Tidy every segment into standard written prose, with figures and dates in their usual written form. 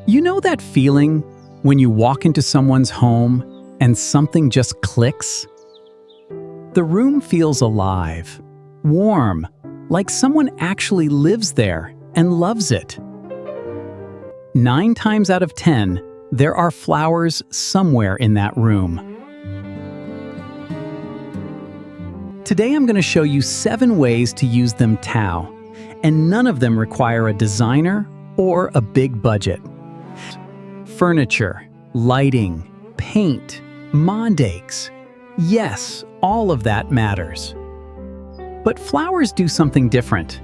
You know that feeling when you walk into someone's home and something just clicks? The room feels alive, warm, like someone actually lives there and loves it. 9 times out of 10, there are flowers somewhere in that room. Today I'm going to show you 7 ways to use them Tao, and none of them require a designer or a big budget. Furniture, lighting, paint, mondakes. Yes, all of that matters. But flowers do something different.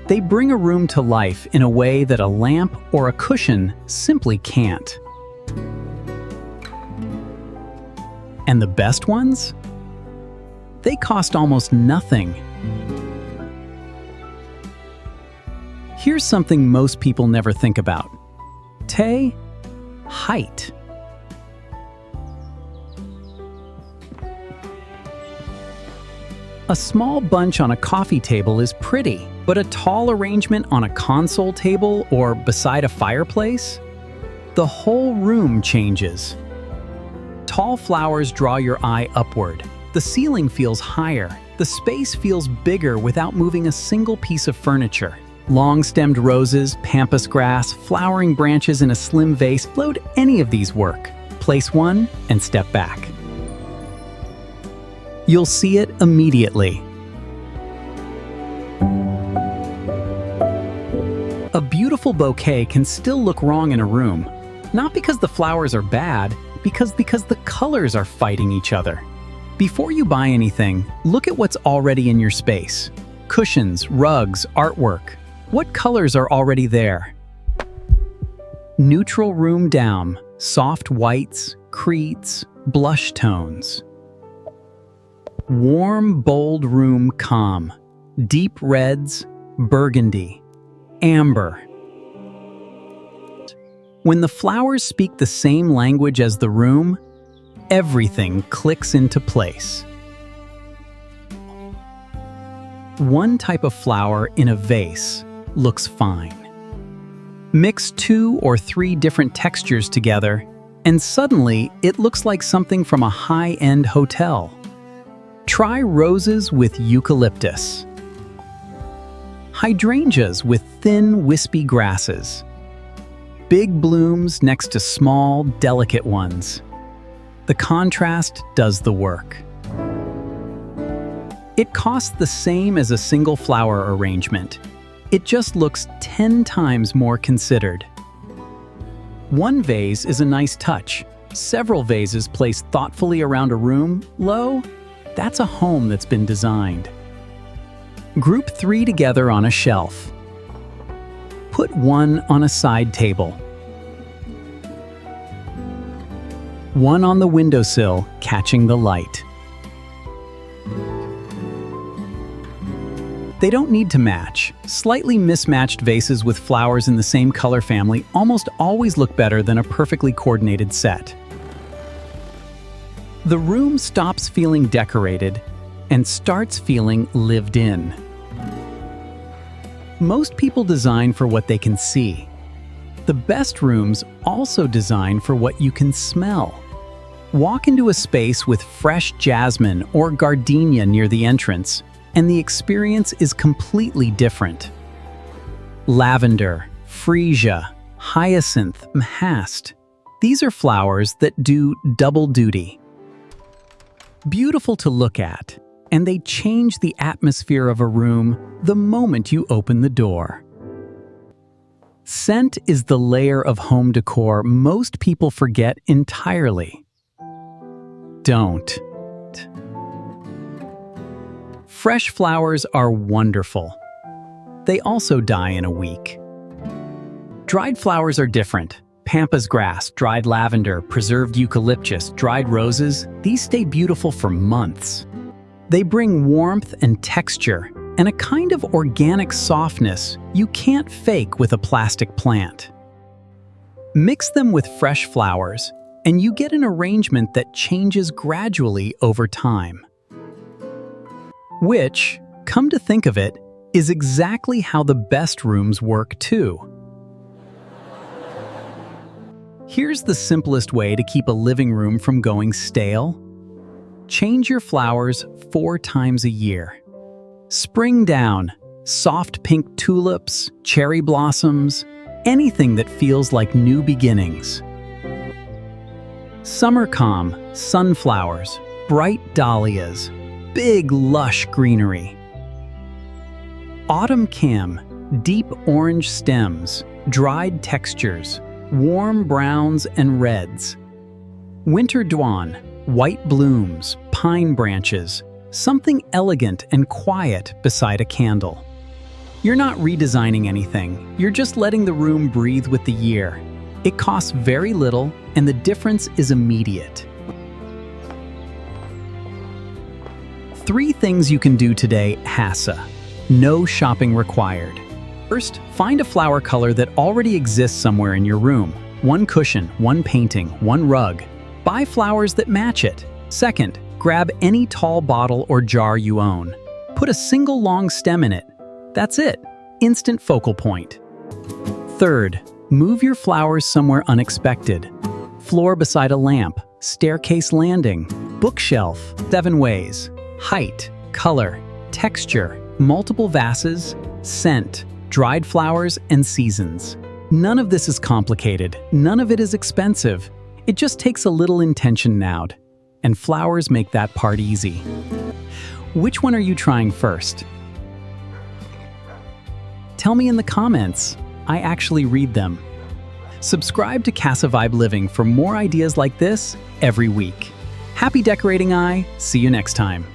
They bring a room to life in a way that a lamp or a cushion simply can't. And the best ones? They cost almost nothing. Here's something most people never think about. Height. A small bunch on a coffee table is pretty, but a tall arrangement on a console table or beside a fireplace? The whole room changes. Tall flowers draw your eye upward. The ceiling feels higher. The space feels bigger without moving a single piece of furniture. Long-stemmed roses, pampas grass, flowering branches in a slim vase, float any of these work. Place one and step back. You'll see it immediately. A beautiful bouquet can still look wrong in a room, not because the flowers are bad, because the colors are fighting each other. Before you buy anything, look at what's already in your space. Cushions, rugs, artwork. What colors are already there? Neutral room down, soft whites, cretes, blush tones. Warm, bold room calm, deep reds, burgundy, amber. When the flowers speak the same language as the room, everything clicks into place. One type of flower in a vase looks fine. Mix 2 or 3 different textures together, and suddenly it looks like something from a high-end hotel. Try roses with eucalyptus. Hydrangeas with thin, wispy grasses. Big blooms next to small, delicate ones. The contrast does the work. It costs the same as a single flower arrangement. It just looks 10 times more considered. One vase is a nice touch. Several vases placed thoughtfully around a room, that's a home that's been designed. Group 3 together on a shelf. Put one on a side table. One on the windowsill, catching the light. They don't need to match. Slightly mismatched vases with flowers in the same color family almost always look better than a perfectly coordinated set. The room stops feeling decorated and starts feeling lived in. Most people design for what they can see. The best rooms also design for what you can smell. Walk into a space with fresh jasmine or gardenia near the entrance, and the experience is completely different. Lavender, freesia, hyacinth, mast. These are flowers that do double duty. Beautiful to look at, and they change the atmosphere of a room the moment you open the door. Scent is the layer of home decor most people forget entirely. Don't. Fresh flowers are wonderful. They also die in a week. Dried flowers are different. Pampas grass, dried lavender, preserved eucalyptus, dried roses, these stay beautiful for months. They bring warmth and texture and a kind of organic softness you can't fake with a plastic plant. Mix them with fresh flowers, and you get an arrangement that changes gradually over time. Which, come to think of it, is exactly how the best rooms work too. Here's the simplest way to keep a living room from going stale. Change your flowers 4 times a year. Spring down, soft pink tulips, cherry blossoms, anything that feels like new beginnings. Summer calm, sunflowers, bright dahlias, big lush greenery. Autumn cam, deep orange stems, dried textures, warm browns and reds. Winter dawn, white blooms, pine branches, something elegant and quiet beside a candle. You're not redesigning anything, you're just letting the room breathe with the year. It costs very little, and the difference is immediate. 3 things you can do today, HASA. No shopping required. First, find a flower color that already exists somewhere in your room. 1 cushion, 1 painting, 1 rug. Buy flowers that match it. Second, grab any tall bottle or jar you own. Put a single long stem in it. That's it. Instant focal point. Third, move your flowers somewhere unexpected. Floor beside a lamp, staircase landing, bookshelf. 7 ways. Height, color, texture, multiple vases, scent, dried flowers, and seasons. None of this is complicated. None of it is expensive. It just takes a little intention now, and flowers make that part easy. Which one are you trying first? Tell me in the comments. I actually read them. Subscribe to Casa Vibe Living for more ideas like this every week. Happy decorating, see you next time.